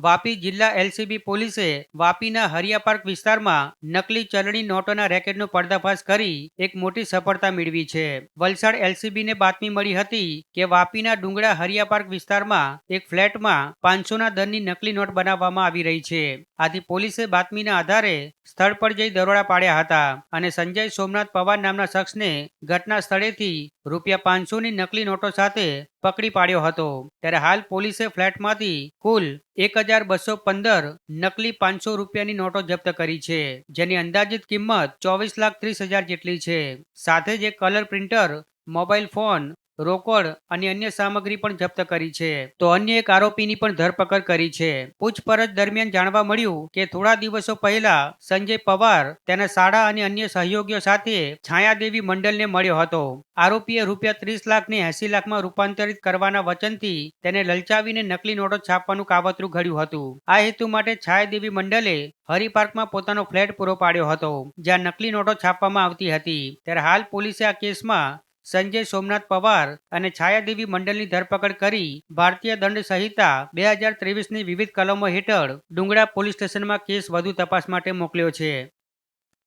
વાપી જિલ્લા એલસીબી પોલીસે વાપીના હરિયા પાર્ક વિસ્તારમાં નકલી ચલણી નોટોના રેકેટનો પર્દાફાશ કરી એક મોટી સફળતા મેળવી છે. વલસાડ એલસીબીને બાતમી મળી હતી કે વાપીના ડુંગળા હરિયા પાર્ક વિસ્તારમાં એક ફ્લેટમાં 500ના દરની નકલી નોટ બનાવવામાં આવી રહી છે. આથી પોલીસે બાતમીના આધારે સ્થળ પર જઈ દરોડા પાડ્યા હતા અને સંજય સોમનાથ પવાર નામના શખ્સને ઘટના સ્થળેથી ₹500ની નકલી નોટો સાથે પકડી પાડ્યો હતો. ત્યારે હાલ પોલીસે ફ્લેટમાંથી કુલ 1215 નકલી ₹500ની નોટો જપ્ત કરી છે, જેની અંદાજિત કિંમત 24,30,000 જેટલી છે. સાથે જ એક કલર પ્રિન્ટર, મોબાઈલ ફોન, રોકડ અને અન્ય સામગ્રી પણ જપ્ત કરી છે. તો અન્ય એક આરોપીની પણ ધરપકડ કરી છે. પૂછપરછ દરમિયાન જાણવા મળ્યું કે થોડા દિવસો પહેલા સંજય પવાર તેના શાળા અને અન્ય સહયોગીઓ સાથે છાયાદેવી મંડલને મળ્યો હતો. આરોપીએ ₹30 લાખ ને 80 લાખમાં રૂપાંતરિત કરવાના વચનથી તેને લલચાવીને નકલી નોટો છાપવાનું કાવતરું ઘડ્યું હતું. આ હેતુ માટે છાયાદેવી મંડલે હરિપાર્કમાં પોતાનો ફ્લેટ પૂરો પાડ્યો હતો, જ્યાં નકલી નોટો છાપવામાં આવતી હતી. ત્યારે હાલ પોલીસે આ કેસમાં સંજય સોમનાથ પવાર અને છાયાદેવી મંડલની ધરપકડ કરી ભારતીય દંડ સંહિતા 2023ની વિવિધ કલમો હેઠળ ડુંગળા પોલીસ સ્ટેશનમાં કેસ વધુ તપાસ માટે મોકલ્યો છે.